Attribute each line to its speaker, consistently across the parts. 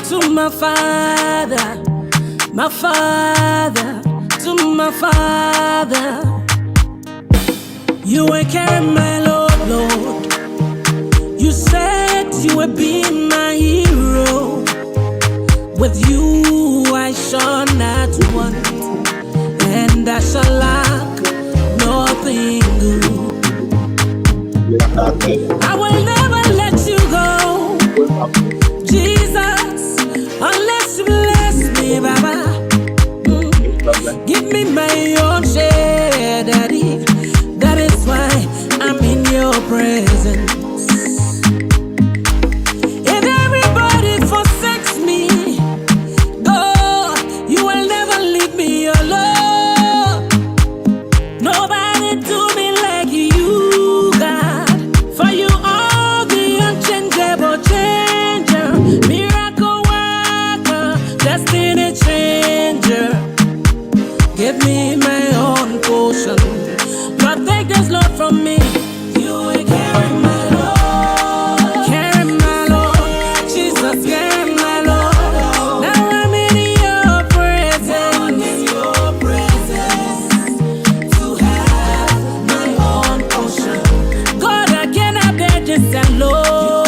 Speaker 1: to my Father, to my Father. You will carry my Lord, Lord. You said you would be my hero. With you I shall not want, and I shall lack nothing good. I will never let you go, Jesus, unless you bless me, Baba. Give me my own share, Daddy. That is why I'm in your presence. If everybody forsakes me, go, you will never leave me alone. Nobody do me like you, God. For you are the unchangeable changer, miracle worker, destiny changer. Give me my own portion, but take this Lord from me. You will carry my Lord, Jesus, carry my Lord. Now I'm in your presence, to have my own portion. God, I cannot bear this alone.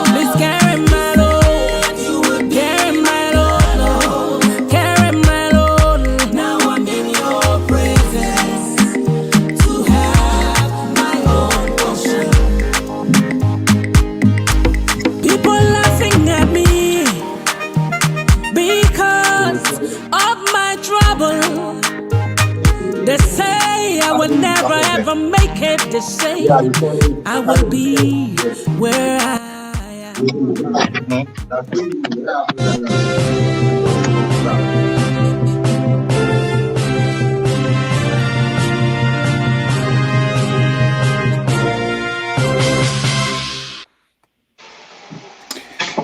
Speaker 1: Please carry my Lord, you will carry my Lord, carry my Lord. Now I'm in your presence, to have my own portion. People laughing at me because of my trouble. They say I will never ever make it. They say I will be where I am.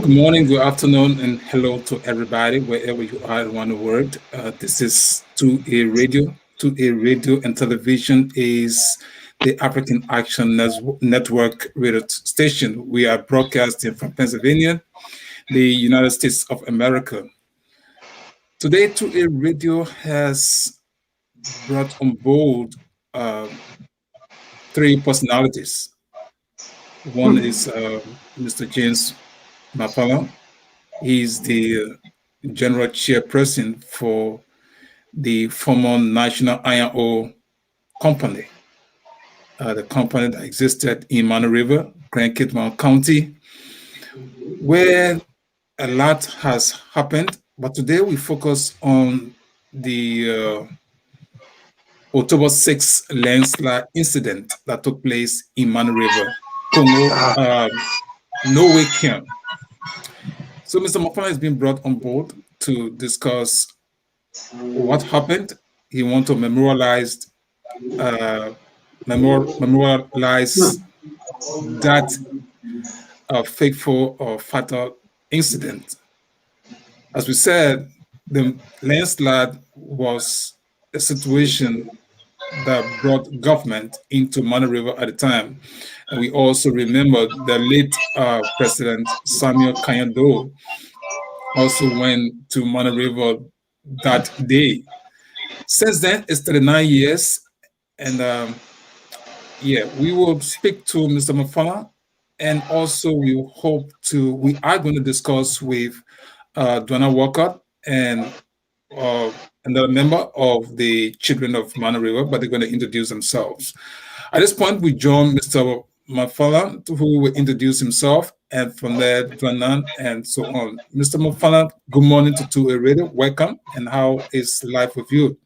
Speaker 2: Good morning, good afternoon, and hello to everybody, wherever you are around the world. This is 2A Radio. 2A Radio and Television is the African Action Network radio station. We are broadcasting from Pennsylvania, the United States of America. Today, 2A Radio has brought on board three personalities. One is Mr. James Mafarlon. He's the general chairperson for the former National Iron Ore Company, the company that existed in Mano River, Grand Kitman County, where a lot has happened. But today we focus on the October 6th landslide incident that took place in Mano River, Congo, Norway, Kenya. So Mr. Mafarlon has been brought on board to discuss what happened. He wants to memorialize that fateful or fatal incident. As we said, the landslide was a situation that brought government into Mano River at the time. And we also remember the late President Samuel Kanyado also went to Mano River that day. Since then, it's 39 years. And we will speak to Mr. Mafarlon. And also we are going to discuss with Dwana Walcott and another member of the Children of Mano River, but they're going to introduce themselves. At this point, we join Mr. Mafarlon, who will introduce himself, and from there, Dwana, and so on. Mr. Mafarlon, good morning to 2A Radio. Welcome, and how is life with you?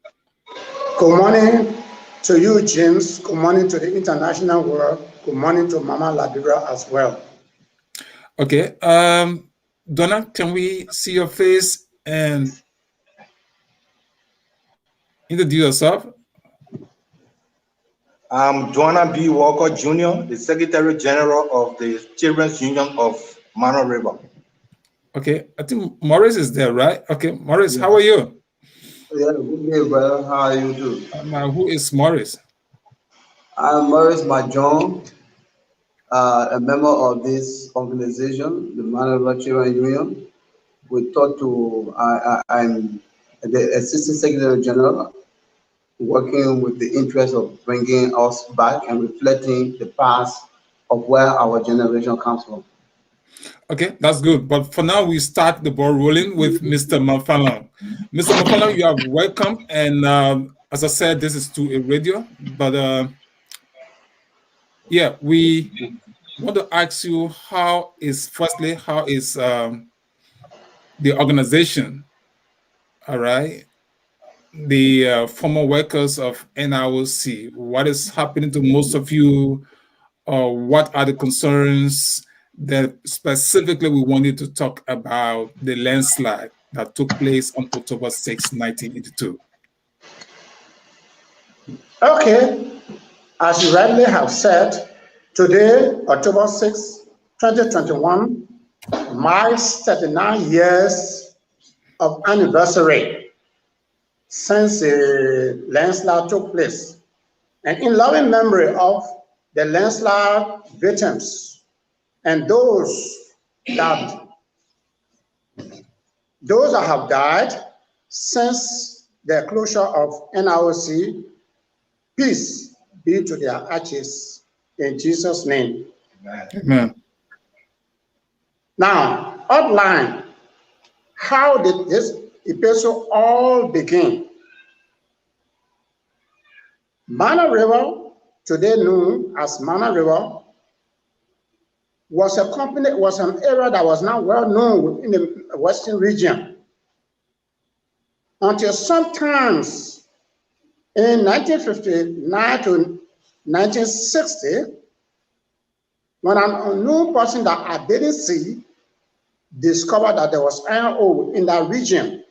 Speaker 3: Good morning to you, James. Good morning to the international world. Good morning to Mama Liberia as well.
Speaker 2: Okay. Dwana, can we see your face and introduce yourself?
Speaker 4: I'm Dwana B. Walcott Jr., the Secretary General of the Children's Union of Mano River.
Speaker 2: Okay, I think Maurice is there, right? Okay, Maurice, how are you?
Speaker 5: Yeah, good day, brother. How are you too?
Speaker 2: Who is Maurice?
Speaker 5: I'm Maurice Majon. a member of this organization, the Mano Rive Children Union. We thought to, I'm the Assistant Secretary General, working with the interest of bringing us back and reflecting the past of where our generation comes from.
Speaker 2: Okay, that's good. But for now, we start the ball rolling with Mr. Mafarlon. Mr. Mafarlon, you are welcome. And as I said, this is to a radio. But yeah, we want to ask you how is the organization, all right, the former workers of NROC, what is happening to most of you? What are the concerns that specifically we wanted to talk about the landslide that took place on October 6, 1982?
Speaker 3: Okay, as you rightly have said, today, October 6, 2021, marks 39 years of anniversary since the landslide took place. And in loving memory of the landslide victims and those that have died since the closure of NROC, peace be to their ashes in Jesus' name.
Speaker 2: Amen.
Speaker 3: Now, outline, how did this episode all begin? Mano River, today known as Mano River, was an area that was not well known in the Western region until sometimes in 1959 to 1960, when an unknown person that I didn't see discovered that there was iron ore in that region.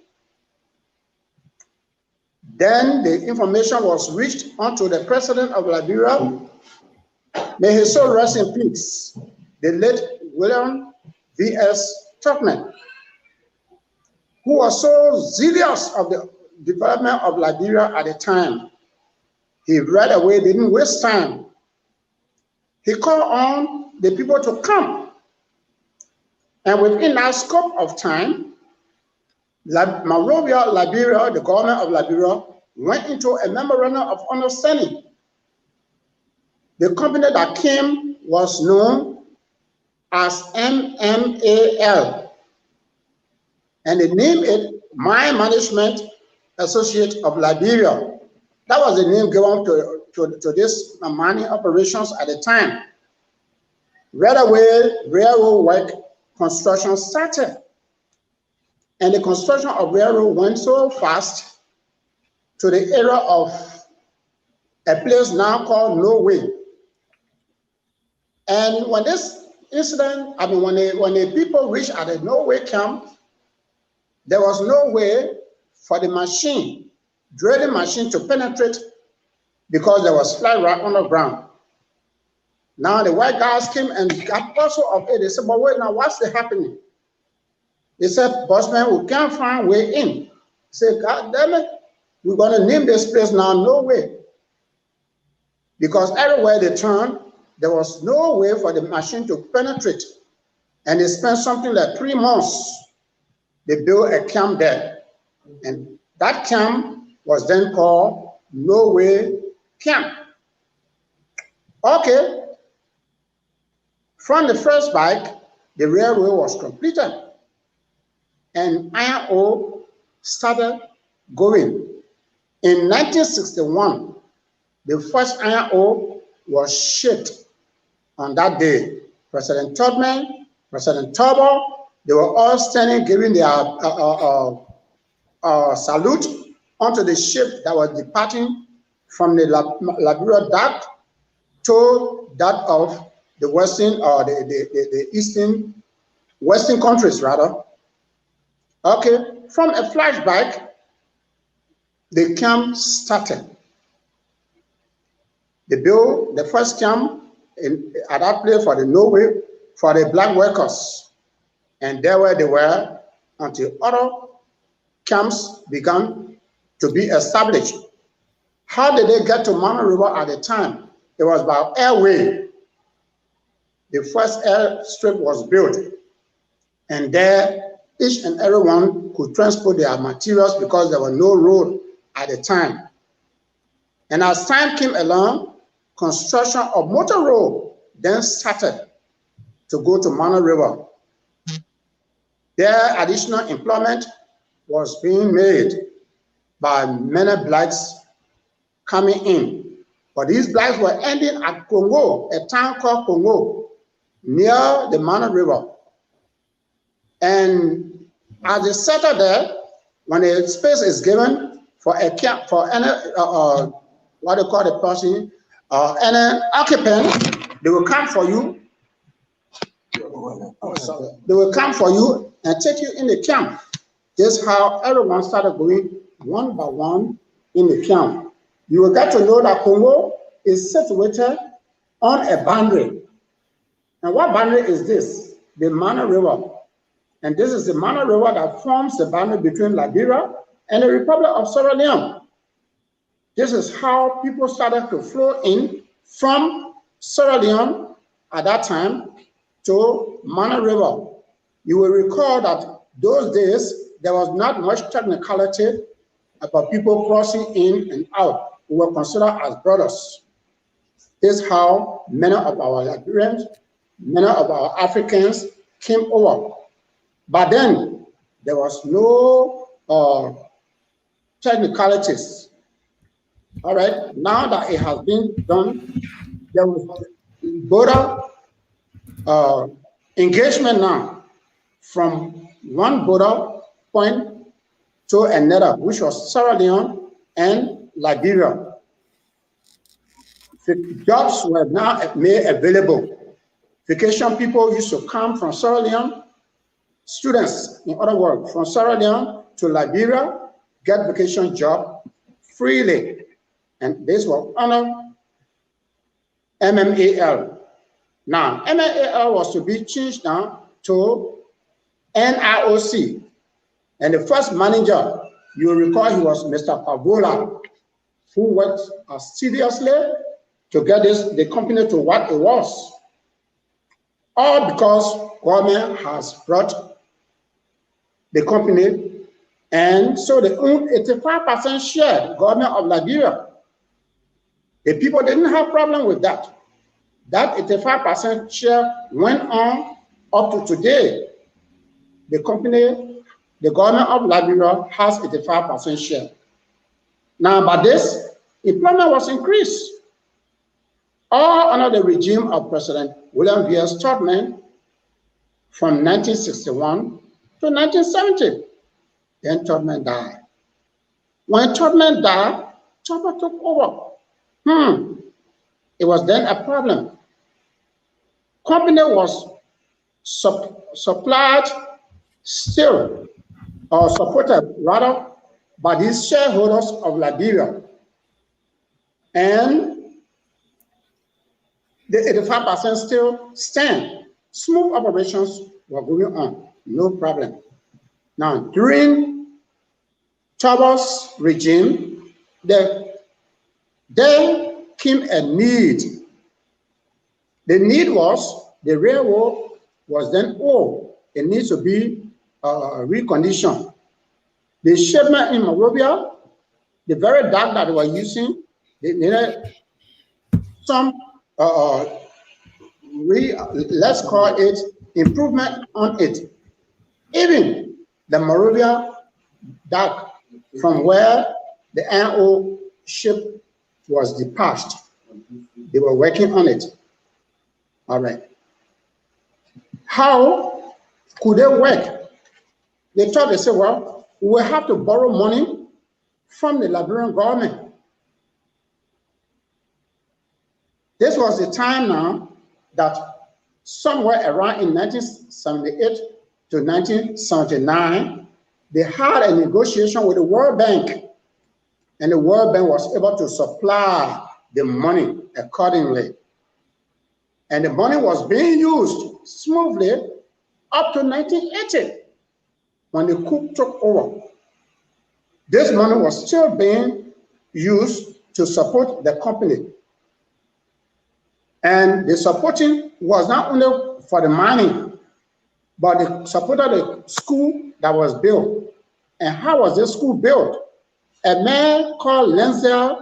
Speaker 3: Then the information was reached onto the president of Liberia. May his soul rest in peace, the late William V.S. Tubman, who was so zealous of the development of Liberia at the time. He right away didn't waste time. He called on the people to come. And within that scope of time, Monrovia, Liberia, the government of Liberia, went into a memorandum of understanding. The company that came was known as MMAL, and they named it Mine Management Associate of Liberia. That was the name given to this mining operations at the time. Right away, railroad work construction started. And the construction of railroad went so fast to the area of a place now called Norway. And when this incident, when the people reached at the Norway camp, there was no way for the machine, drilling machine, to penetrate because there was flat rock on the ground. Now the white guys came and got also of it. They said, but wait, now what's happening? They said, bossman, we can't find way in. He said, God damn it, we're going to name this place now Norway. Because everywhere they turned, there was no way for the machine to penetrate. And they spent something like 3 months. They built a camp there. And that camp was then called Norway Camp. Okay. From the first bike, the railway was completed. And iron ore started going. In 1961, the first iron ore was shipped on that day. President Tubman, President Turbo, they were all standing giving their salute onto the ship that was departing from the Liberia dock to that of the Western or the Eastern, Western countries rather. Okay, from a flashback, the camp started. They built the first camp at that place for the Norway, for the black workers. And there where they were until other camps began to be established. How did they get to Mano River at the time? It was by airway. the first airstrip was built. And there, each and everyone could transport their materials because there was no road at the time. And as time came along, construction of motor road then started to go to Mano River. There, additional employment was being made by many blacks coming in. But these blacks were ending at Congo, a town called Congo, near the Mano River. And as they settle there, when a space is given for a camp, for any, what they call the person, any occupant, they will come for you. Oh, sorry. They will come for you and take you in the camp. This is how everyone started going one by one in the camp. You will get to know that Congo is situated on a boundary. And what boundary is this? The Mano River. And this is the Mano River that forms the boundary between Liberia and the Republic of Sierra Leone. This is how people started to flow in from Sierra Leone at that time to Mano River. You will recall that those days, there was not much technicality about people crossing in and out. We were considered as brothers. This is how many of our Liberians, many of our Africans came over. But then, there was no technicalities. All right, now that it has been done, there was border engagement now from one border point to another, which was Sierra Leone and Liberia. The jobs were now made available. Vacation people used to come from Sierra Leone, students, in other words, from Sierra Leone to Liberia, get vacation job freely. And this was under MMAL. Now, MMAL was to be changed now to NIOC. And the first manager, you will recall, he was Mr. Pavola, who worked assiduously to get the company to what it was. All because government has brought the company, and so they own 85% share, government of Liberia. The people didn't have problem with that. That 85% share went on up to today. The company, the government of Liberia has 85% share. Now, by this, employment was increased. All under the regime of President William V.S. Tubman from 1961 to 1970. Then Tubman died. When Tubman died, Tubman took over. It was then a problem. Company was supplied still, or supported rather, by these shareholders of Liberia. And the 85% still stand. Smooth operations were going on, no problem. Now, during Tubman's regime, there came a need. The need was the railroad was then old. It needs to be reconditioned. The shipment in Monrovia, the very dock that they were using, they needed some, let's call it improvement on it. Even the Monrovia dock, from where the NO ship was dispatched, they were working on it. All right. How could they work? They thought, they said, well, we will have to borrow money from the Liberian government. This was the time now that somewhere around in 1978 to 1979, they had a negotiation with the World Bank, and the World Bank was able to supply the money accordingly. And the money was being used smoothly up to 1980 when the coup took over. This money was still being used to support the company. And the supporting was not only for the mining, but they supported the school that was built. And how was this school built? A man called Landslide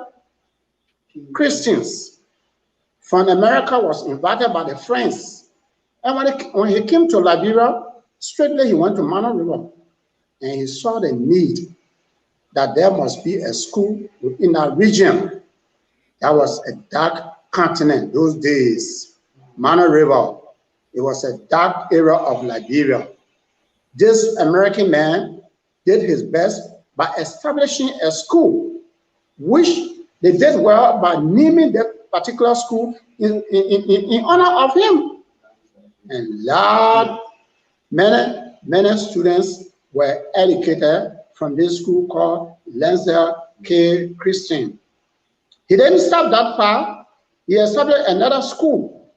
Speaker 3: Christians from America was invited by the friends. And when he came to Liberia, straightly he went to Mano River, and he saw the need that there must be a school within that region. That was a dark continent those days. Mano River, it was a dark era of Liberia. This American man did his best by establishing a school, which they did well by naming that particular school in honor of him. And many students were educated from this school called Landslide Christian. He didn't stop that far. He established another school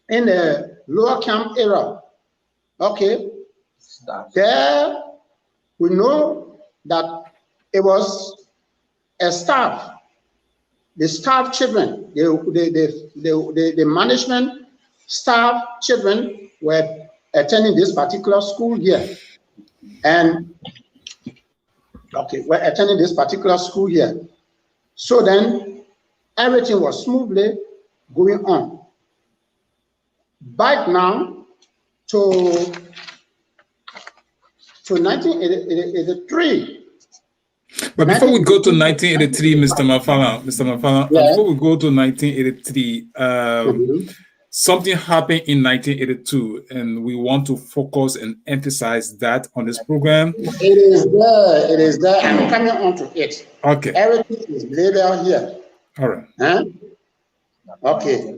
Speaker 3: in the Lower Camp area. Okay. There we know that it was a staff. The staff children, the management staff children were attending this particular school here. And we're attending this particular school here. So then everything was smoothly going on. Back now to 1983.
Speaker 2: But before we go to 1983, Mr. Mafarlon,
Speaker 3: yeah.
Speaker 2: Before we go to 1983, something happened in 1982, and we want to focus and emphasize that on this program.
Speaker 3: It is there. I'm coming on to it.
Speaker 2: Okay.
Speaker 3: Everything is laid out here.
Speaker 2: All right.
Speaker 3: Huh? Okay.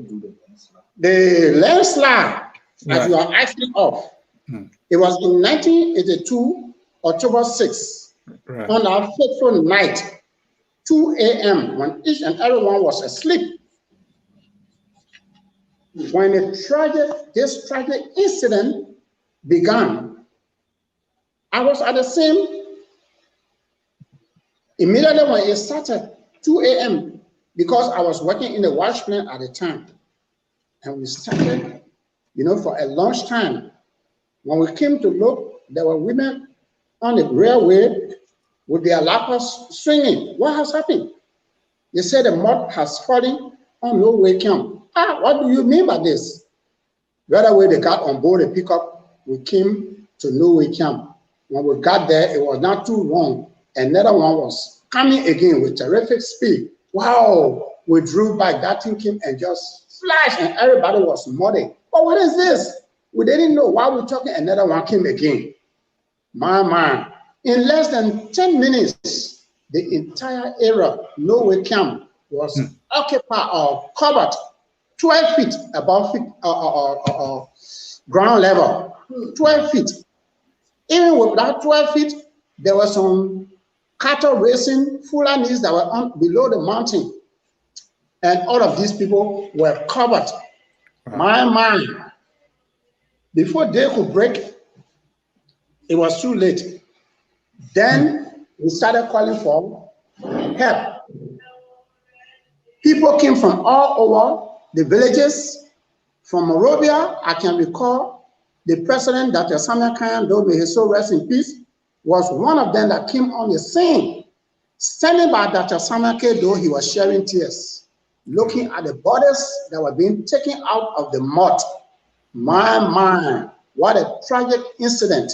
Speaker 3: The landslide that you are asking of, it was in 1982, October 6th. Right. On our fateful night, 2 a.m., when each and everyone was asleep, when this tragic incident began, I was at the scene immediately when it started, 2 a.m., because I was working in the watch plant at the time. And we started, for a lunch time. When we came to look, there were women on the railway with their lappers swinging. What has happened? They said the mud has fallen on No Way Camp. What do you mean by this? Right away, they got on board the pickup. We came to No Way Camp. When we got there, it was not too long. Another one was coming again with terrific speed. Wow! We drew back. That thing came and just flashed, and everybody was muddy. But what is this? We didn't know. While we were talking, another one came again. My. In less than 10 minutes, the entire area, No Way Camp, was occupied or covered 12 feet above ground level. 12 feet. Even with that 12 feet, there were some cattle racing Fulanis that were below the mountain. And all of these people were covered. My. Before they could break, it was too late. Then we started calling for help. People came from all over the villages. From Monrovia, I can recall the president, Dr. Samuel Kyan, though may his soul rest in peace, was one of them that came on the scene. Standing by Dr. Samuel K, though he was shedding tears, looking at the bodies that were being taken out of the mud. My, what a tragic incident.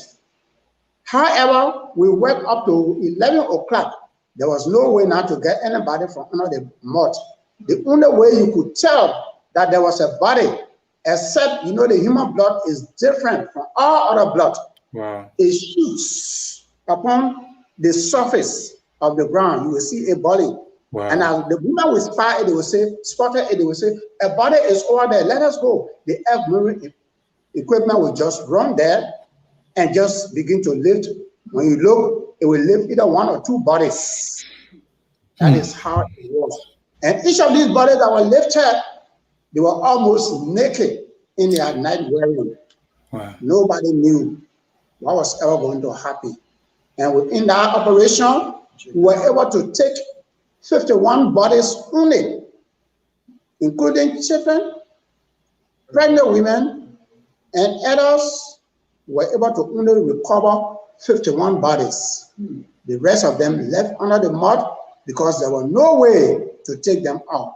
Speaker 3: However, we worked up to 11 o'clock. There was no way now to get anybody from under the mud. The only way you could tell that there was a body, except, the human blood is different from all other blood.
Speaker 2: Wow.
Speaker 3: It shoots upon the surface of the ground. You will see a body. Wow. And as the woman will spot it, they will say, spotted it, they will say, a body is over there, let us go. The earth-moving equipment will just run there and just begin to lift. When you look, it will lift either one or two bodies. That is how it was. And each of these bodies that were lifted, they were almost naked in their night wearing. Wow. Nobody knew what was ever going to happen. And within that operation, we were able to take 51 bodies only, including children, pregnant women, and others were able to only recover 51 bodies. The rest of them left under the mud because there was no way to take them out.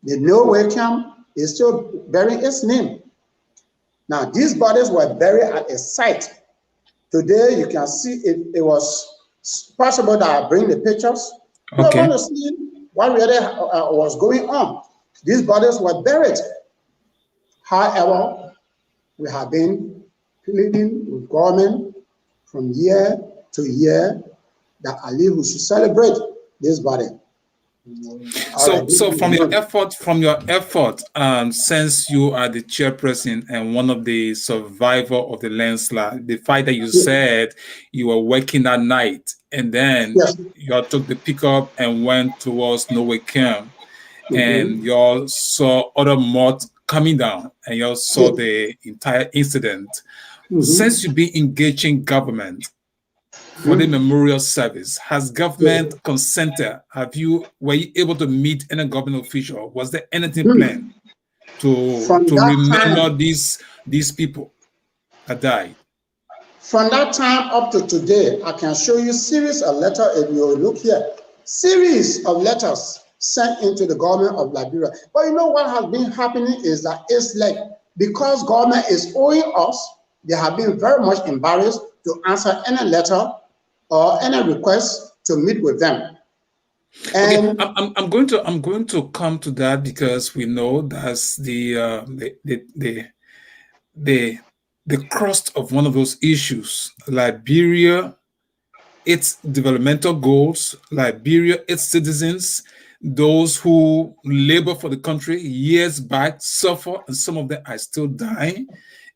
Speaker 3: The no-way camp is still bearing its name. Now, these bodies were buried at a site. Today, you can see it was possible that I bring the pictures. Okay. We're going to see what really was going on. These bodies were buried. However, we have been pleading with government from year to year that Ali who should celebrate this body.
Speaker 2: So from your effort, since you are the chairperson and one of the survivor of the landslide, the fact that you said you were working at night and then you took the pickup and went towards No-Way Camp, and you all saw other mud coming down and you all saw the entire incident. Since you've been engaging government for the memorial service, has government consented? Were you able to meet any government official? Was there anything planned to remember these people that died?
Speaker 3: From that time up to today, I can show you series of letters. If you look here, series of letters sent into the government of Liberia. But you know what has been happening is that it's like, because government is owing us, they have been very much embarrassed to answer any letter or any request to meet with them. And
Speaker 2: okay, I'm going to come to that, because we know that's the crust of one of those issues. Liberia, its developmental goals, Liberia, its citizens, those who labor for the country years back suffer, and some of them are still dying.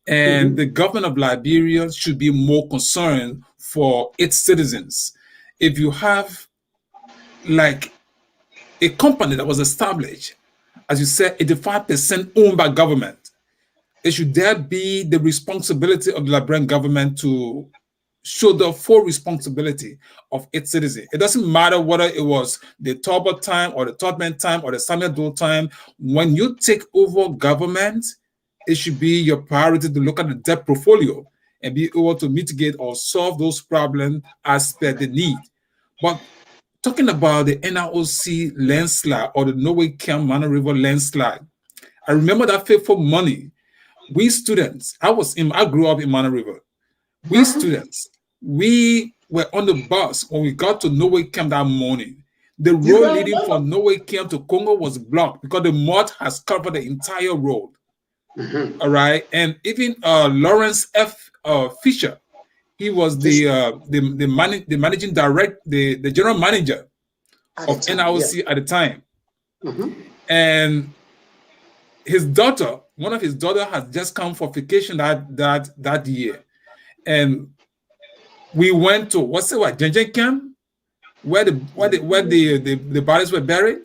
Speaker 2: And the government of Liberia should be more concerned for its citizens. If you have like a company that was established, as you said, 85% owned by government, it should there be the responsibility of the Liberian government to show the full responsibility of its citizens. It doesn't matter whether it was the Talbot time or the Todman time or the Samuel Doe time. When you take over government, it should be your priority to look at the debt portfolio and be able to mitigate or solve those problems as per the need. But talking about the NROC landslide or the No-Way Camp Mano River landslide, I remember that fateful morning. We students, I grew up in Mano River. We students, we were on the bus when we got to No-Way Camp that morning. The road leading from No-Way Camp to Congo was blocked because the mud has covered the entire road. All right, and even Lawrence F. Fisher, he was the managing director, the general manager of NROC at the time, and his daughter, one of his daughters, has just come for vacation that year, and we went to Jenjen Camp, where the bodies were buried.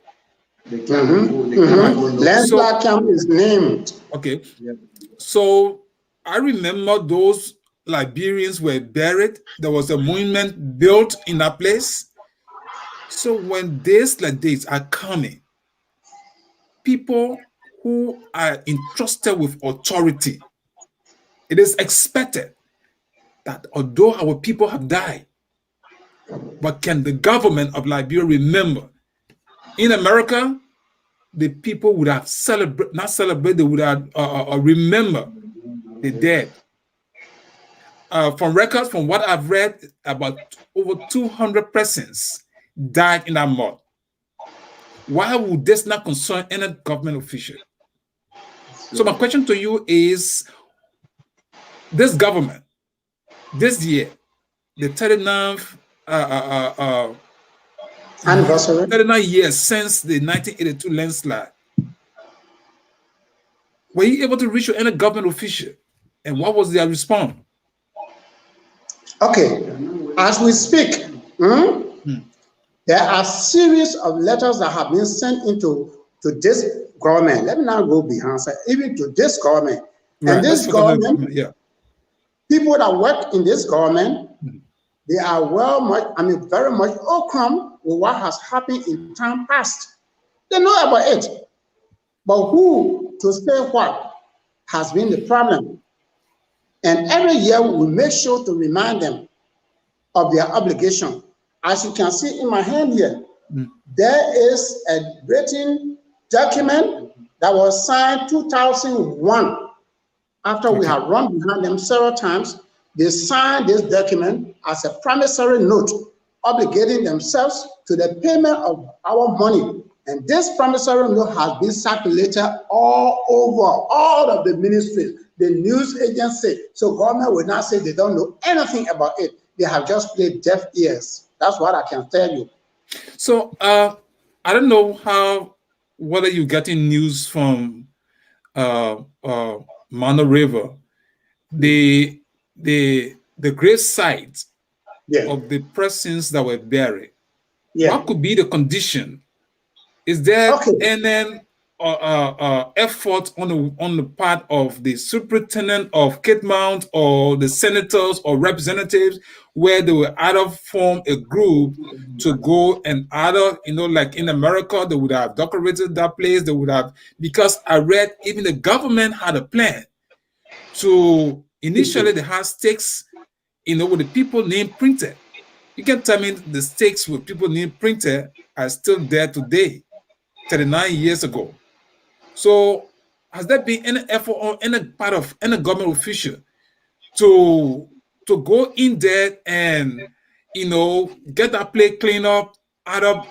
Speaker 3: Landslide camp is named.
Speaker 2: Okay. So I remember those Liberians were buried. There was a monument built in that place. So when days like this are coming, people who are entrusted with authority, it is expected that although our people have died, but can the government of Liberia remember? In America, the people would have they would have remember the dead. From records, from what I've read, about over 200 persons died in that mud. Why would this not concern any government official? So my question to you is, this government, this year, the 39th
Speaker 3: anniversary,
Speaker 2: 39 years since the 1982 landslide, were you able to reach any government official, and what was their response?
Speaker 3: Okay, as we speak, there are a series of letters that have been sent into this government. Let me not go behind, even to this government. Right. And this government, people that work in this government, they are very much welcome with what has happened in time past. They know about it. But who to say what? has been the problem. And every year we make sure to remind them of their obligation. As you can see in my hand here, there is a written document that was signed 2001. After we have run behind them several times, they signed this document as a promissory note, obligating themselves to the payment of our money. And this promissory note has been circulated all over, all of the ministries, the news agency. So government will not say they don't know anything about it. They have just played deaf ears. That's what I can tell you.
Speaker 2: So I don't know whether you're getting news from Mano River, the grave site of the persons that were buried. What could be the condition? Is there any effort on the part of the superintendent of Kitmount or the senators or representatives where they will either form a group to go and either, like in America, they would have decorated that place, they would have, because I read even the government had a plan to initially they had stakes, with the people name printed. You can tell me the stakes with people name printed are still there today, 39 years ago. So has there been any effort on any part of any government official to go in there and get that place cleaned up, either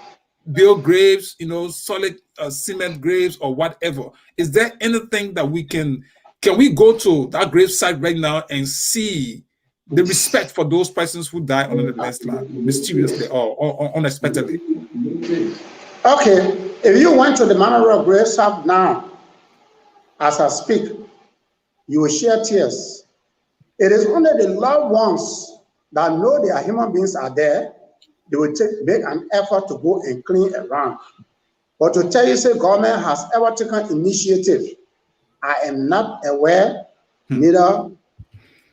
Speaker 2: build graves, solid cement graves or whatever? Is there anything that we can we go to that grave site right now and see the respect for those persons who died under the landslide, mysteriously or unexpectedly?
Speaker 3: Okay, if you went to the Mano Rive grave site now, as I speak, you will shed tears. It is only the loved ones that know their human beings are there, they will make an effort to go and clean around. But to tell you, say government has ever taken initiative, I am not aware, neither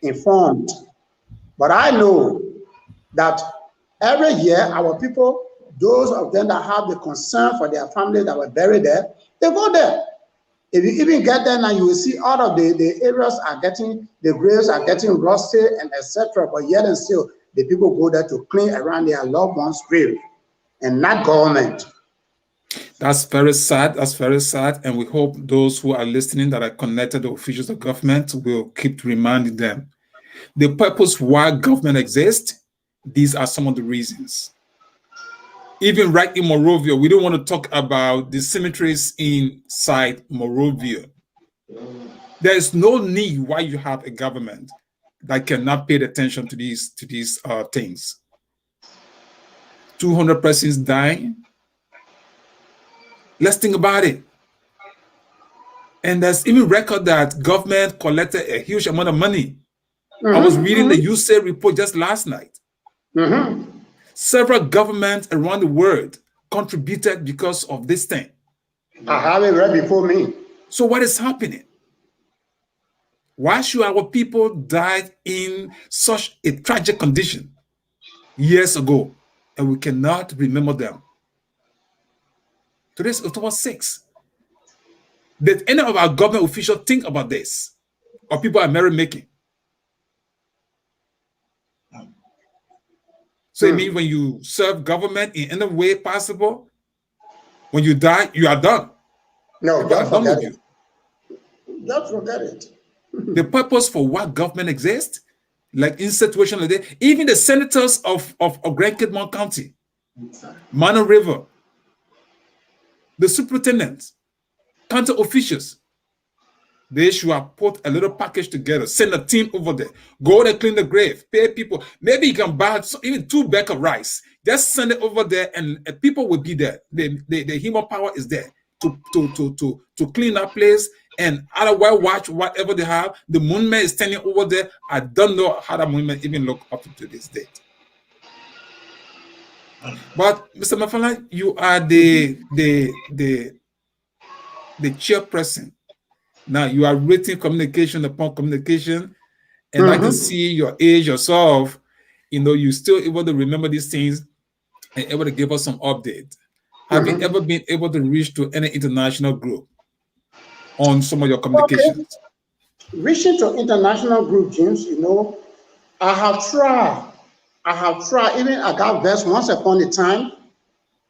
Speaker 3: informed. But I know that every year our people, those of them that have the concern for their family that were buried there, they go there. If you even get there now, you will see all of the areas are getting, the graves are getting rusted and etc. But yet and still, the people go there to clean around their loved ones' grave, and not government.
Speaker 2: That's very sad. That's very sad. And we hope those who are listening that are connected to officials of government will keep reminding them. The purpose why government exists, these are some of the reasons. Even right in Monrovia, we don't want to talk about the cemeteries inside Monrovia. There is no need why you have a government that cannot pay attention to these things. 200 persons dying. Let's think about it. And there's even record that government collected a huge amount of money. I was reading the USAID report just last night. Several governments around the world contributed because of this thing.
Speaker 3: I have it right before me.
Speaker 2: So what is happening? Why should our people die in such a tragic condition years ago and we cannot remember them? Today's October 6th. Did any of our government officials think about this? Or people are merry-making? So it means when you serve government in any way possible, when you die, you are done.
Speaker 3: No, don't forget it. Don't forget it.
Speaker 2: The purpose for what government exists, like in situation like that, even the senators of Grand Kitmount County, Mano River, the superintendents, county officials, they should have put a little package together, send a team over there, go there, clean the grave, pay people. Maybe you can buy even 2 bags of rice. Just send it over there, and people will be there. The human power is there to clean that place and otherwise watch whatever they have. The monument is standing over there. I don't know how that monument even look up to this date. But Mr. Mafarlon, you are the chairperson. Now you are rating communication upon communication, and I can see your age yourself. You still able to remember these things and able to give us some update. Have you ever been able to reach to any international group on some of your communications?
Speaker 3: reaching to international group, James, I have tried. Even I got versed once upon a time.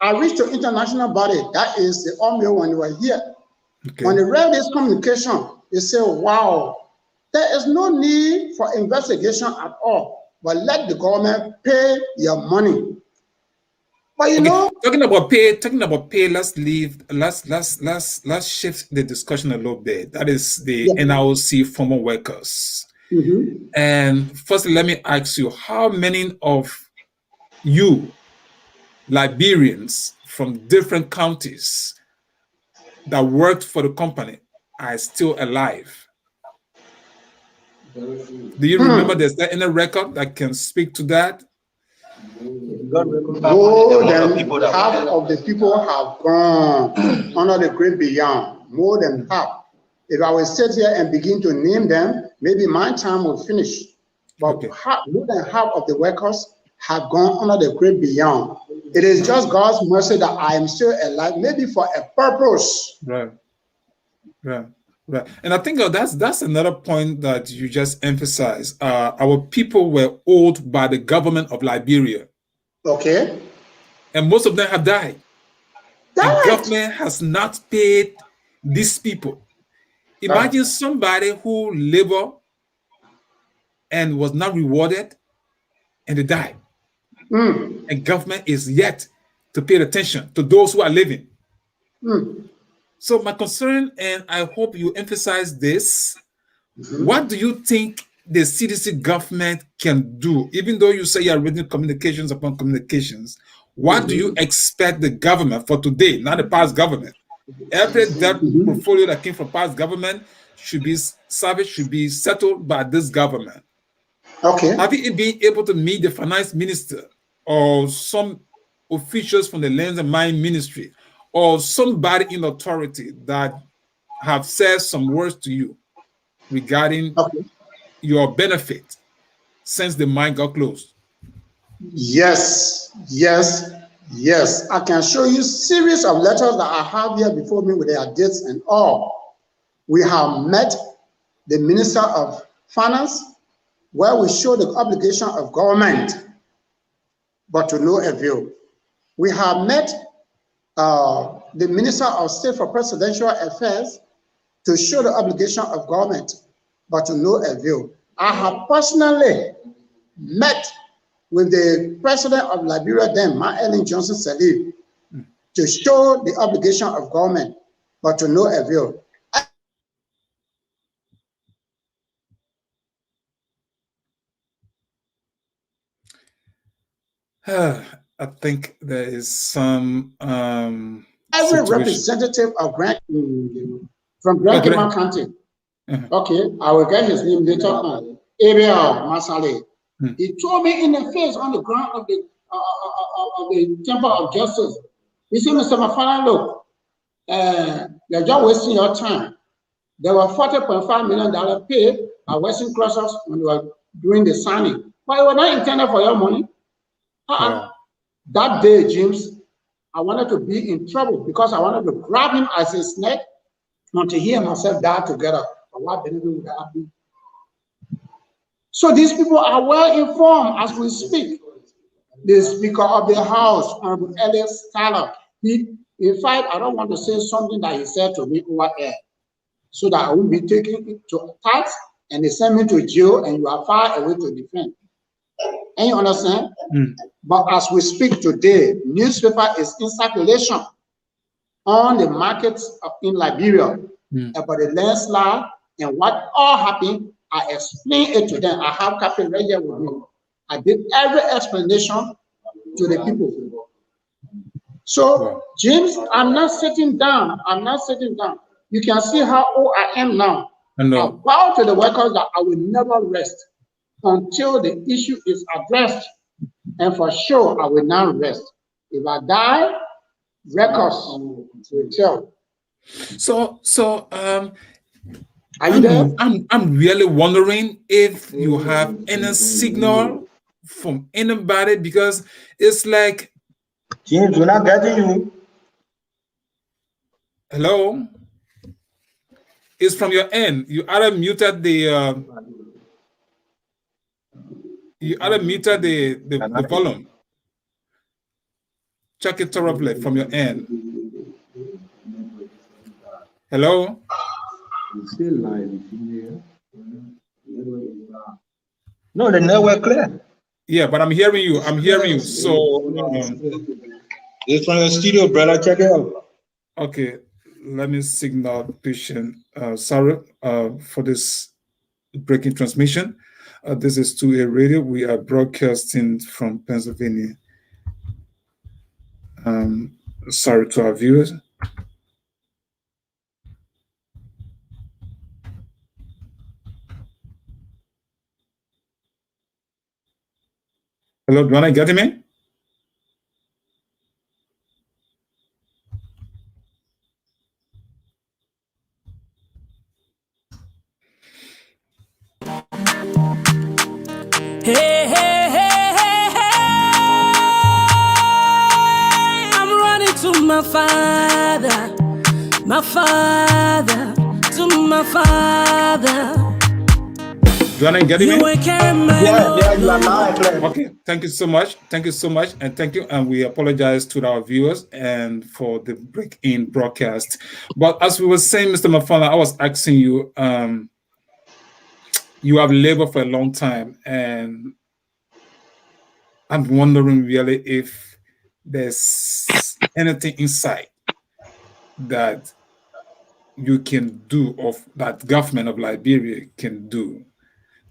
Speaker 3: I reached to international body. That is the OMIO when they were here.
Speaker 2: Okay.
Speaker 3: When they read this communication, they say, wow, there is no need for investigation at all, but let the government pay your money. But
Speaker 2: talking about pay, let's shift the discussion a little bit. That is the NROC former workers.
Speaker 3: Mm-hmm.
Speaker 2: And firstly, let me ask you, how many of you Liberians from different counties that worked for the company are still alive? Do you remember there's any record that can speak to that?
Speaker 3: More than half of the people have gone under the great beyond. More than half. If I will sit here and begin to name them, maybe my time will finish. But more than half of the workers have gone under the great beyond. It is just God's mercy that I am still alive, maybe for a purpose.
Speaker 2: Right. And I think that's another point that you just emphasized. Our people were owed by the government of Liberia.
Speaker 3: Okay.
Speaker 2: And most of them have died. The government has not paid these people. Imagine somebody who labored and was not rewarded and they died. And government is yet to pay attention to those who are living. So my concern, and I hope you emphasize this, what do you think the CDC government can do? Even though you say you are reading communications upon communications, what do you expect the government for today, not the past government? Every debt portfolio that came from past government should be salvaged, should be settled by this government.
Speaker 3: Okay.
Speaker 2: Have you been able to meet the finance minister or some officials from the Lands and Mine Ministry or somebody in authority that have said some words to you regarding your benefit since the mine got closed?
Speaker 3: Yes. I can show you series of letters that I have here before me with their dates and all. We have met the Minister of Finance, where we show the obligation of government, but to no avail. We have met the Minister of State for Presidential Affairs to show the obligation of government, but to no avail. I have personally met with the President of Liberia then, Mafarlon Johnson Salif, to show the obligation of government, but to no avail.
Speaker 2: I think there is some
Speaker 3: every representative of from Grand Cayman County. Okay, I will get his name later on. Area Masale. He told me in the face on the ground of the Temple of Justice. He said, Mr. Mafarlon, look, you're just wasting your time. There were $40.5 million paid by Western Crossers when we were doing the signing, but it was not intended for your money. That day, James, I wanted to be in trouble because I wanted to grab him as a snake until he and myself died together. So these people are well informed as we speak. The Speaker of the House, Honorable Ellis Tyler, in fact, I don't want to say something that he said to me over air, so that I won't be taken to tax and they send me to jail and you are far away to defend. And you understand? But as we speak today, newspaper is in circulation on the markets in Liberia about the landslide and what all happened. I explained it to them. I have Captain right here with me. I did every explanation to the people. So, James, I'm not sitting down. You can see how old I am now. I vow to the workers that I will never rest until the issue is addressed. And for sure, I will not rest. If I die, records will tell.
Speaker 2: So,
Speaker 3: are you there?
Speaker 2: I'm really wondering if you have any signal from anybody, because it's like,
Speaker 4: James, we're not getting you.
Speaker 2: Hello? It's from your end. You either muted the volume. Check it thoroughly from your end. Hello?
Speaker 4: No, the network clear.
Speaker 2: Yeah, but I'm hearing you. I'm hearing you. So
Speaker 4: it's from your studio, brother. Check it out.
Speaker 2: okay, let me signal patient. Sorry for this breaking transmission. This is 2A Radio. We are broadcasting from Pennsylvania. Sorry to our viewers. Hello, Dwana, get me?
Speaker 1: Hey, hey, hey, hey, hey. I'm running to my father, to my father.
Speaker 2: Dwana, get me?
Speaker 1: You ain't carrying my load.
Speaker 4: Yeah, you are live.
Speaker 2: Okay, thank you so much. Thank you so much. And thank you. And we apologize to our viewers and for the break-in broadcast. But as we were saying, Mr. Mafarlon, I was asking you, you have labored for a long time, and I'm wondering really if there's anything inside that you can do, or that government of Liberia can do.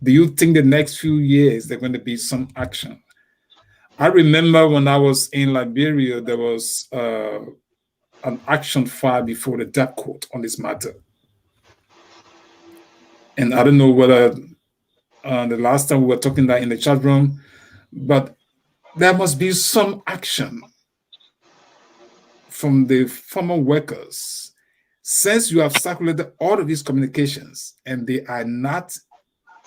Speaker 2: Do you think the next few years there's going to be some action? I remember when I was in Liberia, there was an action filed before the death court on this matter. And I don't know whether the last time we were talking that in the chat room, but there must be some action from the former workers, since you have circulated all of these communications and they are not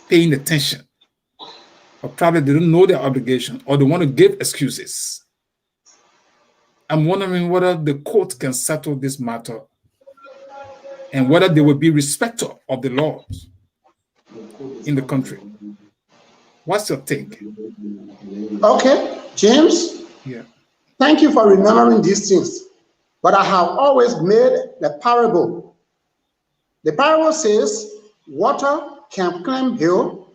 Speaker 2: paying attention, or probably they don't know their obligation, or they want to give excuses. I'm wondering whether the court can settle this matter and whether they will be respectful of the laws in the country. What's your take?
Speaker 3: Okay, James.
Speaker 2: Yeah.
Speaker 3: Thank you for remembering these things. But I have always made the parable. The parable says, water can climb hill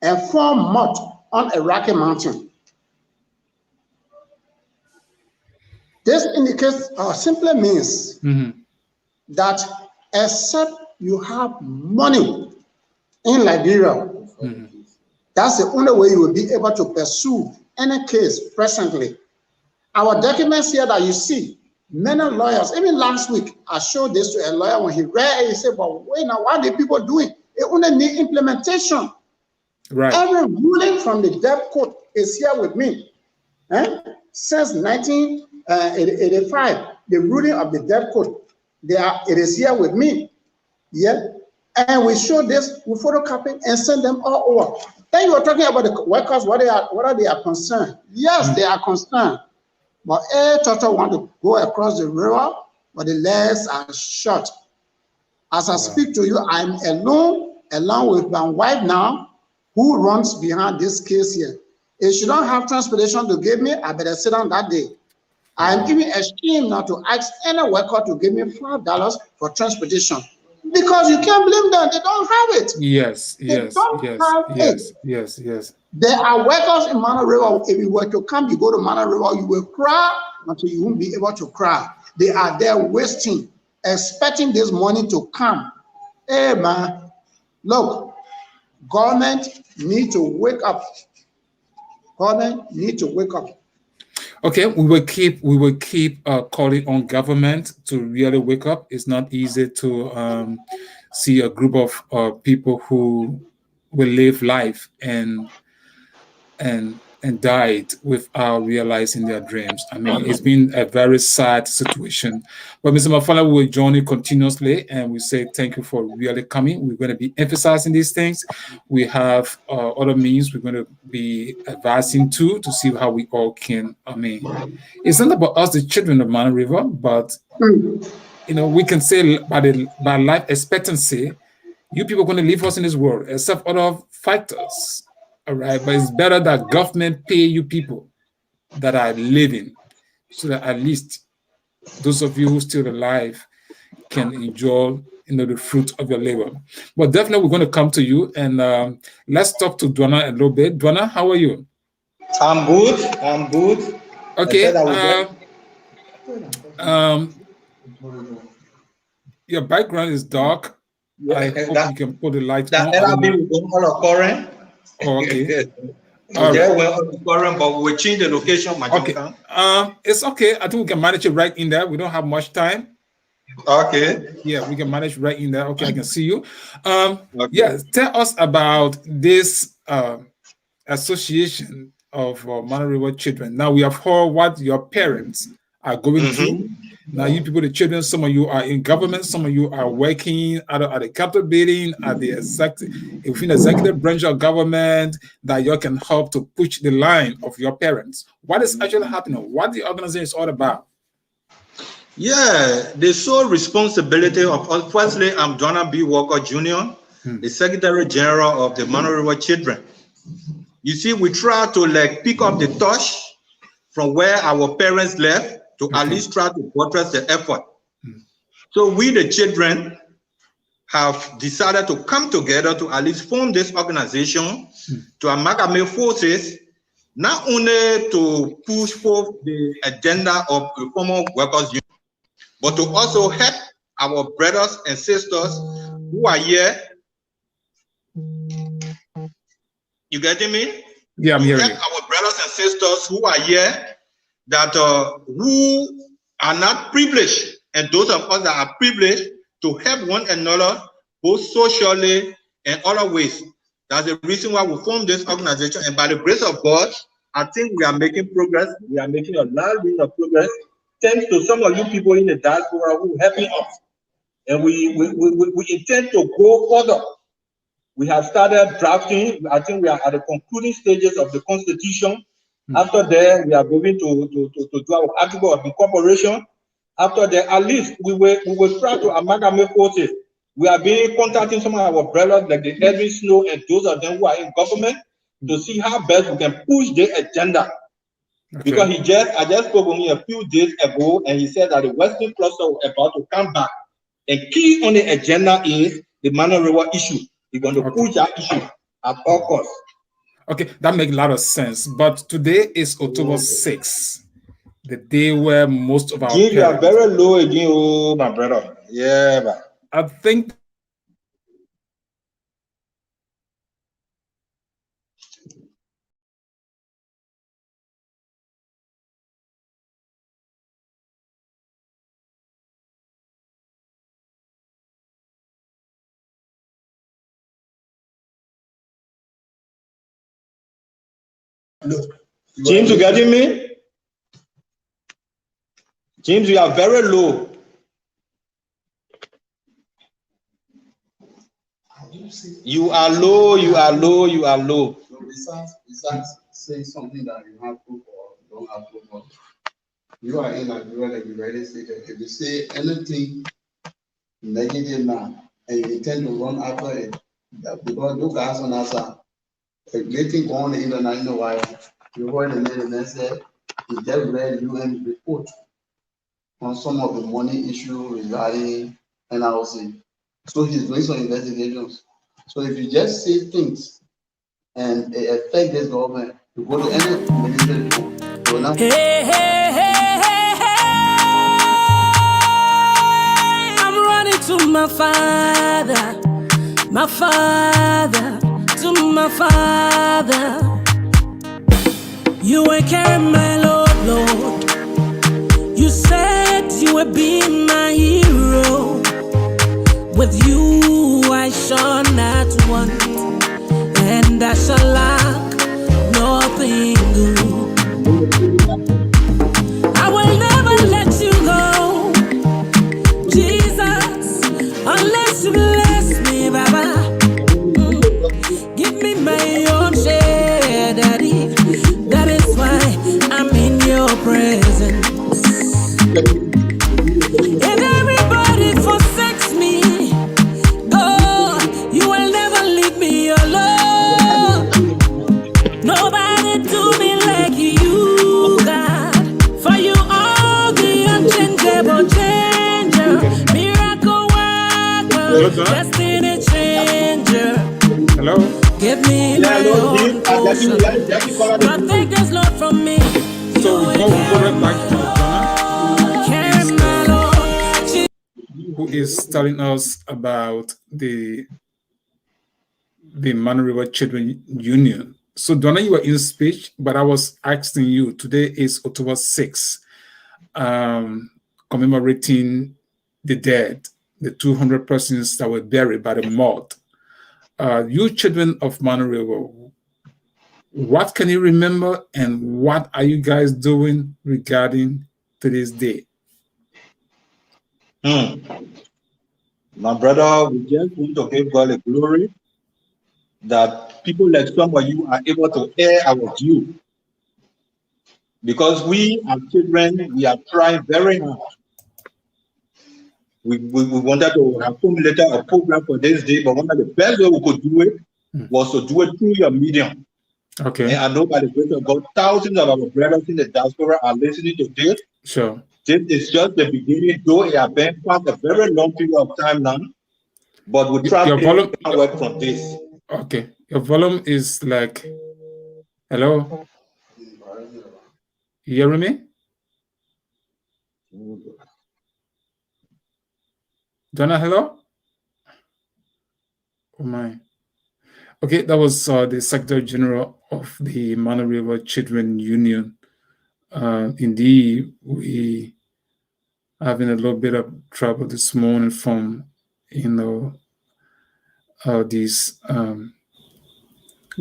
Speaker 3: and form mud on a rocky mountain. This indicates or simply means that except you have money in Liberia, that's the only way you will be able to pursue any case presently. Our documents here that you see, many lawyers, even last week, I showed this to a lawyer. When he read it, he said, but wait now, what are the people doing? They only need implementation.
Speaker 2: Right.
Speaker 3: Every ruling from the death court is here with me. Since 1985, the ruling of the death court, it is here with me. Yeah. And we show this, we photocopy and send them all over. Then you were talking about the workers, what are they concerned? Yes, they are concerned. But a turtle want to go across the river, but the legs are short. As I speak to you, I'm alone, along with my wife now, who runs behind this case here. If she don't have transportation to give me, I better sit down that day. I'm even ashamed not to ask any worker to give me $5 for transportation. Because you can't blame them, they don't have it.
Speaker 2: Yes.
Speaker 3: There are workers in Mano River. If you were to come, you go to Mano River, you will cry until you won't be able to cry. They are there wasting, expecting this money to come. Hey man, look, government need to wake up. Government need to wake up.
Speaker 2: Okay, we will keep calling on government to really wake up. It's not easy to see a group of people who will live life and died without realizing their dreams. I mean, it's been a very sad situation. But Mr. Mafarlon will join you continuously, and we say thank you for really coming. We're going to be emphasizing these things. We have other means we're going to be advising to see how we all can. I mean, it's not about us, the children of Mano River, but we can say by life expectancy, you people are going to leave us in this world, except other factors. All right, but it's better that government pay you people that are living, so that at least those of you who are still alive can enjoy, the fruit of your labor. But definitely, we're going to come to you, and let's talk to Dwana a little bit. Dwana, how are you?
Speaker 4: I'm good.
Speaker 2: Okay. Your background is dark.
Speaker 4: Yeah,
Speaker 2: I hope you can put the light on.
Speaker 4: That will current.
Speaker 2: Oh, okay.
Speaker 4: Current, but we change the location.
Speaker 2: Okay. It's okay. I think we can manage it right in there. We don't have much time.
Speaker 4: Okay.
Speaker 2: Yeah, we can manage right in there. Okay, I can see you. Okay. Yeah, tell us about this association of Mano Rive children. Now, we have heard what your parents are going through. Now, you people, the children, some of you are in government, some of you are working at the capital building, at the within the executive branch of government, that you can help to push the line of your parents. What is actually happening? What the organization is all about?
Speaker 4: Yeah, the sole responsibility of, firstly, I'm Dwana Walcott Jr., the Secretary General of the Mano Rive children. You see, we try to pick up the torch from where our parents left, to at least try to buttress the effort. So we, the children, have decided to come together to at least form this organization to amalgamate forces, not only to push forth the agenda of the former workers' union, but to also help our brothers and sisters who are here. You getting me?
Speaker 2: Yeah, I'm hearing you.
Speaker 4: Our brothers and sisters who are here, that who are not privileged, and those of us that are privileged, to help one another both socially and other ways. That's the reason why we formed this organization, and by the grace of God, I think we are making progress. We are making a lot of progress, thanks to some of you people in the diaspora who are helping us. And we intend to go further. We have started drafting. I think we are at the concluding stages of the Constitution. After that, we are going to do our article of incorporation. After that, at least we will try to amalgamate forces. We are contacting some of our brothers, like the Edwin Snow and those of them who are in government, to see how best we can push the agenda. Okay. Because I just spoke with him a few days ago, and he said that the Western cluster was about to come back. And key on the agenda is the Mano Rive issue. We're going to push that issue at all costs.
Speaker 2: Okay, that makes a lot of sense. But today is October 6th, the day where most of our parents...
Speaker 4: You are very low again, my brother. Yeah, but
Speaker 2: I think
Speaker 4: James, you getting me? James, you are very low. You are low.
Speaker 5: So besides saying something that you have proof or don't have proof of, you are in Nigeria, like you already stated. If you say anything negative now and you intend to run after it, because look at us on our side. Getting on the internet, you know why? You heard the name and said he just read UN report on some of the money issue regarding NRC. So he's doing some investigations. So if you just say things and it affect this government, you go to any military report. So now
Speaker 1: I'm running to my father, to my father. You will carry my load, Lord. You said you would be my hero. With you I shall not want, and I shall lack nothing good. I will never let you go, Jesus, unless you bless me, Baba. Give me my own share, Daddy. That is why I'm in your presence. And everybody Give me my own portion. But take this Lord from me.
Speaker 2: So we go right back to Dwana, who is telling us about the Mano Rive Children Union. So Dwana, you were in speech, but I was asking you, today is October 6th, commemorating the dead, the 200 persons that were buried by the mud. You children of Mano Rive, what can you remember and what are you guys doing regarding today's day?
Speaker 4: My brother, we just want to give God the glory that people like some of you are able to air our view. Because we as children, we are trying very hard. We wanted to have formulated a program for this day, but one of the best way we could do it was to do it through your medium.
Speaker 2: Okay.
Speaker 4: And I know by the grace of God, thousands of our brothers in the diaspora are listening to this.
Speaker 2: Sure.
Speaker 4: This is just the beginning, though it has been past a very long period of time now. But we try to work from this.
Speaker 2: Okay. Your volume is like, hello? You hearing me? Donna, hello? Oh my. Okay, that was the Secretary General of the Mano Rive Children Union. Indeed, we are having a little bit of trouble this morning from, these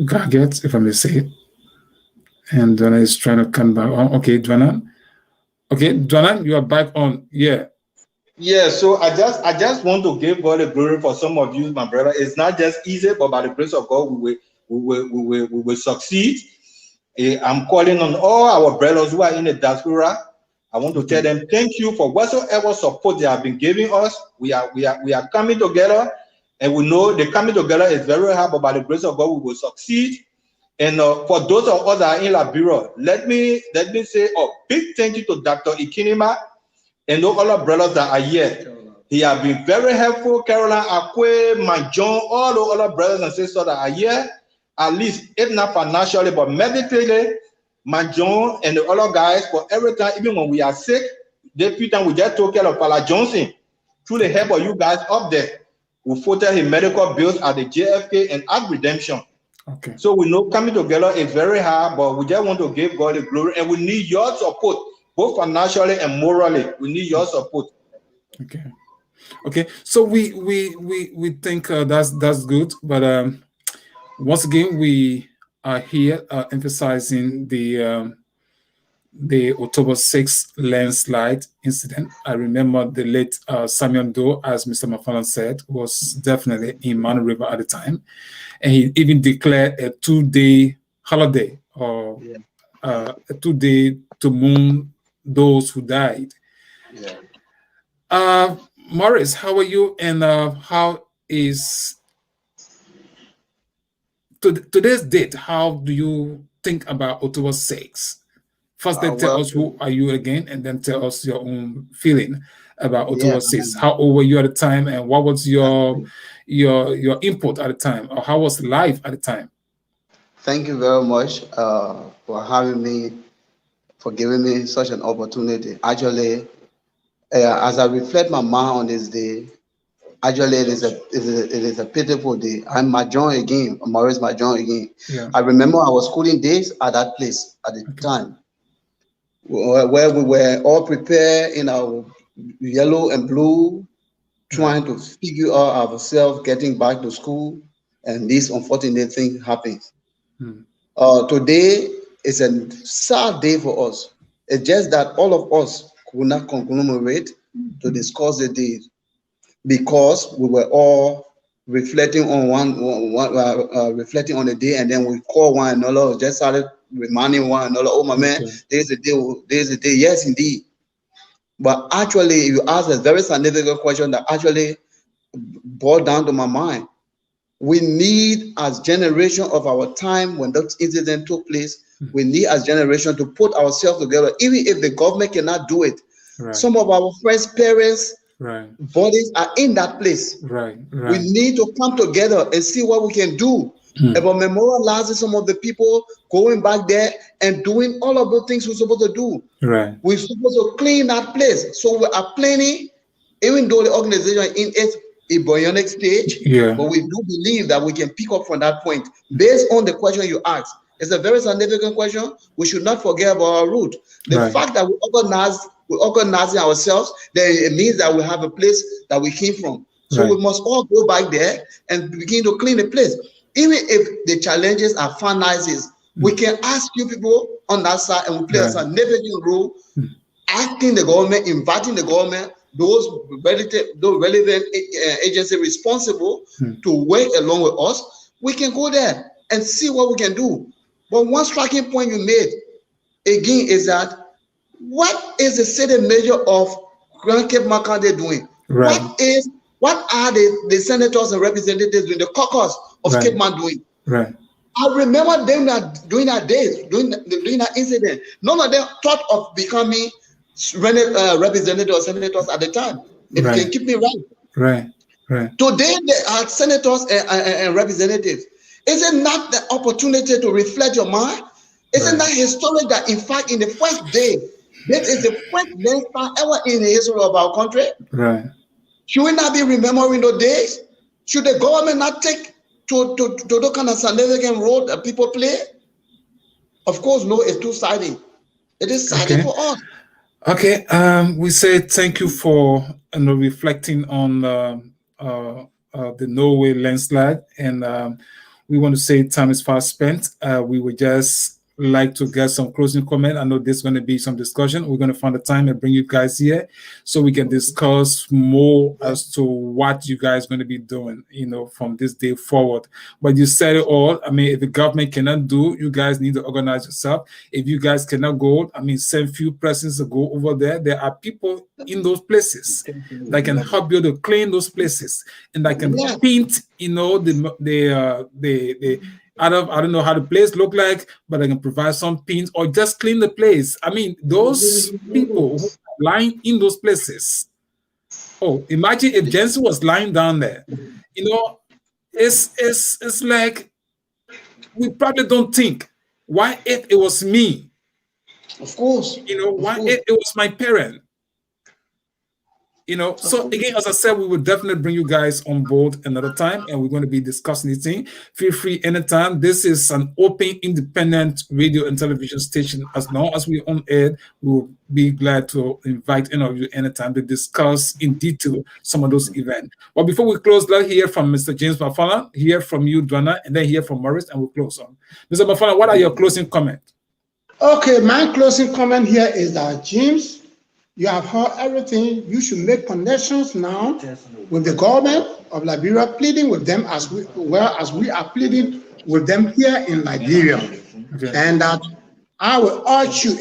Speaker 2: gadgets, if I may say it. And Dwana is trying to come back on. Okay, Dwana. Okay, Dwana, you are back on. Yeah.
Speaker 4: Yeah, so I just want to give God the glory for some of you, my brother. It's not just easy, but by the grace of God, we will succeed. I'm calling on all our brothers who are in the diaspora. I want to tell them thank you for whatsoever support they have been giving us. We are coming together, and we know the coming together is very hard, but by the grace of God, we will succeed. And for those of us that are in Liberia, let me say a big thank you to Dr. Ikinima and all other brothers that are here. He has been very helpful. Caroline Akwe, Manjon, all the other brothers and sisters that are here, at least, if not financially, but medically, Manjon and the other guys, for every time, even when we are sick, the few times we just took care of Fala Johnson. Through the help of you guys up there, we footed his medical bills at the JFK and at Redemption.
Speaker 2: Okay.
Speaker 4: So we know coming together is very hard, but we just want to give God the glory, and we need your support, both financially and morally. We need your support.
Speaker 2: Okay. Okay. So we think that's good, but once again we are here emphasizing the October 6th landslide incident. I remember the late Samuel Doe, as Mr. Mafarlon said, was definitely in Mano Rive at the time. And he even declared a 2-day holiday, or a 2-day to mourn those who died.
Speaker 5: Yeah.
Speaker 2: Morris, how are you? And how is today's date? How do you think about October 6th? First, then tell us who are you again, and then tell us your own feeling about October 6th. How old were you at the time, and what was your input at the time, or how was life at the time?
Speaker 5: Thank you very much for having me, for giving me such an opportunity. Actually, as I reflect my mind on this day, actually it is a pitiful day. I'm Majon again, Maurice Majon again.
Speaker 2: Yeah.
Speaker 5: I remember I was schooling days at that place at the time, where we were all prepared in our yellow and blue, trying to figure out ourselves getting back to school, and this unfortunate thing happens. Today is a sad day for us. It's just that all of us could not conglomerate to discuss the day, because we were all reflecting on reflecting on the day, and then we call one another, just started reminding one another, oh my man, there's a day, yes indeed. But actually, you asked a very significant question that actually brought down to my mind. We need, as generation of our time, when that incident took place, we need as generation to put ourselves together, even if the government cannot do it. Some of our friends, parents, bodies are in that place. We need to come together and see what we can do about memorializing some of the people going back there and doing all of the things we're supposed to do.
Speaker 2: Right.
Speaker 5: We're supposed to clean that place. So we are planning, even though the organization is in its embryonic stage, but we do believe that we can pick up from that point based on the question you asked. It's a very significant question. We should not forget about our root. The fact that we're organizing ourselves, then it means that we have a place that we came from. So we must all go back there and begin to clean the place. Even if the challenges are finalized, we can ask you people on that side and we play a significant role, asking the government, inviting the government, those relevant agencies responsible to work along with us. We can go there and see what we can do. But one striking point you made, again, is that what is the city measure of Grand Cape Makande doing? What are the senators and representatives doing, the caucus of Cape Man doing? I remember them during that incident. None of them thought of becoming representatives or senators at the time. If you can keep me right. Today, they are senators and representatives. Isn't that the opportunity to reflect your mind? Isn't that historic that, in fact, in the first day, this is the first landslide ever in the history of our country? Should we not be remembering those days? Should the government not take to the kind of significant role that people play? Of course, no, it's two-sided. It is sided for us.
Speaker 2: Okay, we say thank you for reflecting on the Norway landslide, and we want to say time is fast spent. We would just like to get some closing comment. I know there's going to be some discussion. We're going to find the time and bring you guys here so we can discuss more as to what you guys are going to be doing, from this day forward. But you said it all. I mean, if the government cannot do, you guys need to organize yourself. If you guys cannot go, send few persons to go over there. There are people in those places that can help you to clean those places and that can paint, I don't know how the place look like, but I can provide some pins or just clean the place. I mean, those people who are lying in those places. Oh, imagine if Jensen was lying down there. It's like we probably don't think, why if it was me?
Speaker 5: Of course.
Speaker 2: Why if it was my parent? So again, as I said, we will definitely bring you guys on board another time, and we're going to be discussing this thing. Feel free anytime. This is an open, independent radio and television station. As long as we're on air, we'll be glad to invite any of you anytime to discuss in detail some of those events. But before we close, let's hear from Mr. James Mafarlon, hear from you, Dwana, and then hear from Maurice, and we'll close on. Mr. Mafarlon, what are your closing comments?
Speaker 3: Okay, my closing comment here is that, James, you have heard everything. You should make connections now with the government of Liberia, pleading with them as we are pleading with them here in Liberia. And that I will urge you,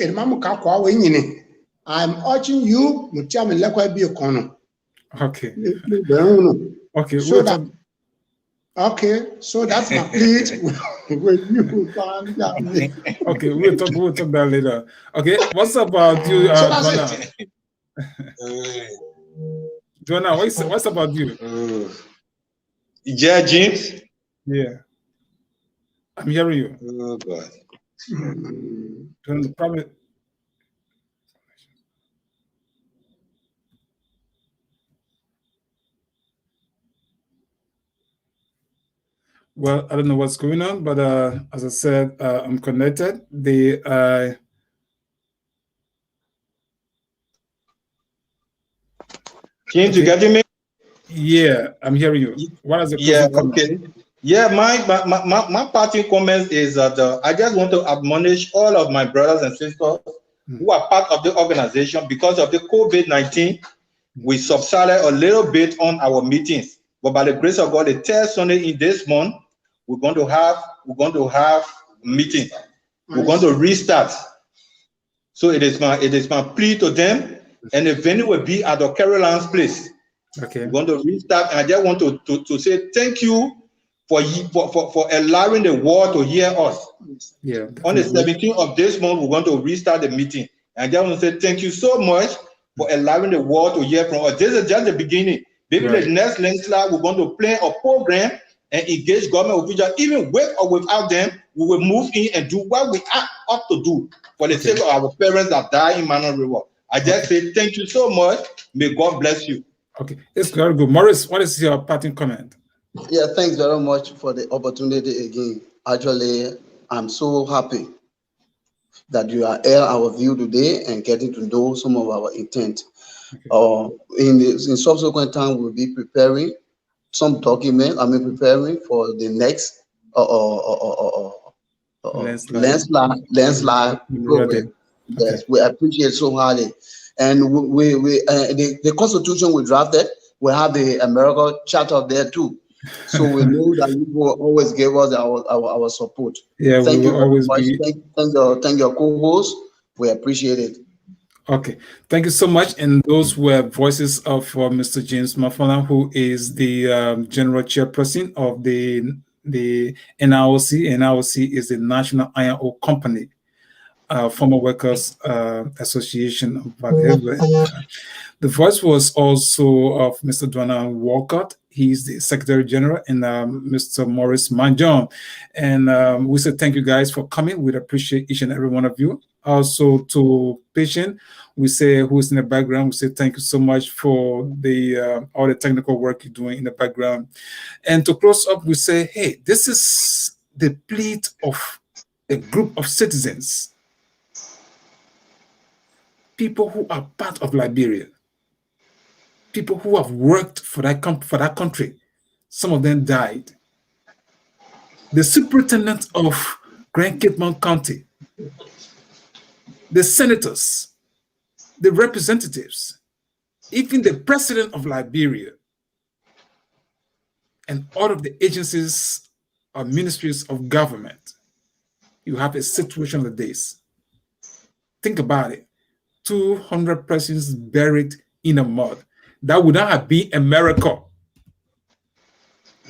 Speaker 3: I'm urging you, so that's my plea with you.
Speaker 2: Okay, we'll talk that later. Okay, what's about you, Dwana? Dwana, what's about you?
Speaker 4: Yeah, James?
Speaker 2: Yeah. I'm hearing you.
Speaker 4: Oh, God.
Speaker 2: Probably. Well, I don't know what's going on, but as I said, I'm connected.
Speaker 4: James, you getting me?
Speaker 2: Yeah, I'm hearing you. What is the
Speaker 4: okay. Yeah, my parting comments is that I just want to admonish all of my brothers and sisters who are part of the organization. Because of the COVID-19, we subsided a little bit on our meetings. But by the grace of God, the third Sunday in this month, we're going to have meetings. We're going to restart. So it is my plea to them, and the venue will be at the Caroline's place.
Speaker 2: Okay.
Speaker 4: We're going to restart, and I just want to say thank you for allowing the world to hear us.
Speaker 2: Yeah.
Speaker 4: On the 17th of this month, we're going to restart the meeting. And I just want to say thank you so much for allowing the world to hear from us. This is just the beginning. Maybe the next landslide, we're going to plan a program and engage government officials, even with or without them. We will move in and do what we ought to do for the sake of our parents that died in Mano River. I just say thank you so much. May God bless you.
Speaker 2: Okay, it's very good. Maurice, what is your parting comment?
Speaker 5: Yeah, thanks very much for the opportunity again. Actually, I'm so happy that you are airing our view today and getting to know some of our intent. Okay. In subsequent time, we'll be preparing some document. Preparing for the next landslide program. Yes, we appreciate so highly. And the Constitution we drafted, we have the American Charter there too. So we know that you will always give us our support.
Speaker 2: Yeah,
Speaker 5: thank
Speaker 2: we will always
Speaker 5: much.
Speaker 2: be.
Speaker 5: Thank your co-host. We appreciate it.
Speaker 2: Okay, thank you so much. And those were voices of Mr. James Mafarlon, who is the general chairperson of the NROC. NROC is the National Iron Ore Company, former Workers Association of the voice was also of Mr. Dwana Walcott. He's the Secretary General, and Mr. Maurice Manjon. And we said thank you guys for coming. We appreciate each and every one of you. Also to Patient, we say who's in the background, we say thank you so much for the all the technical work you're doing in the background. And to close up, we say, hey, this is the plea of a group of citizens, people who are part of Liberia, people who have worked for that country. Some of them died. The superintendent of Grand Cape Mount County, the senators, the representatives, even the president of Liberia, and all of the agencies or ministries of government. You have a situation of the days. Think about it. 200 persons buried in the mud. That would not have been a miracle.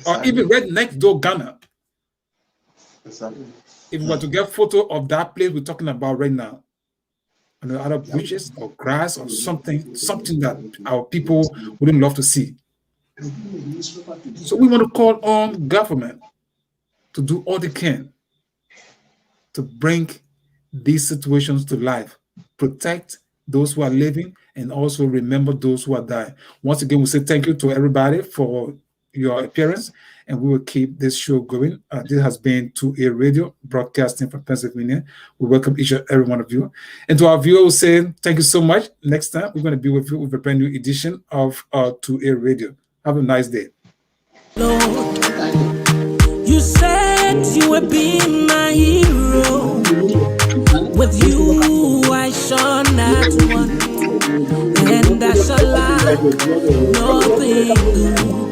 Speaker 2: Or even right next door Ghana.
Speaker 5: Exactly.
Speaker 2: If we were to get photo of that place we're talking about right now, and the other bushes or grass or something that our people wouldn't love to see. So we want to call on government to do all they can to bring these situations to life, protect those who are living, and also remember those who are dying. Once again, we say thank you to everybody for your appearance, and we will keep this show going. This has been 2A Radio, broadcasting from Pennsylvania. We welcome each and every one of you. And to our viewers, we say thank you so much. Next time, we're going to be with you with a brand new edition of 2A Radio. Have a nice day.
Speaker 1: Lord, you said you would be my hero. With you, I shall not want, and I shall lack nothing good.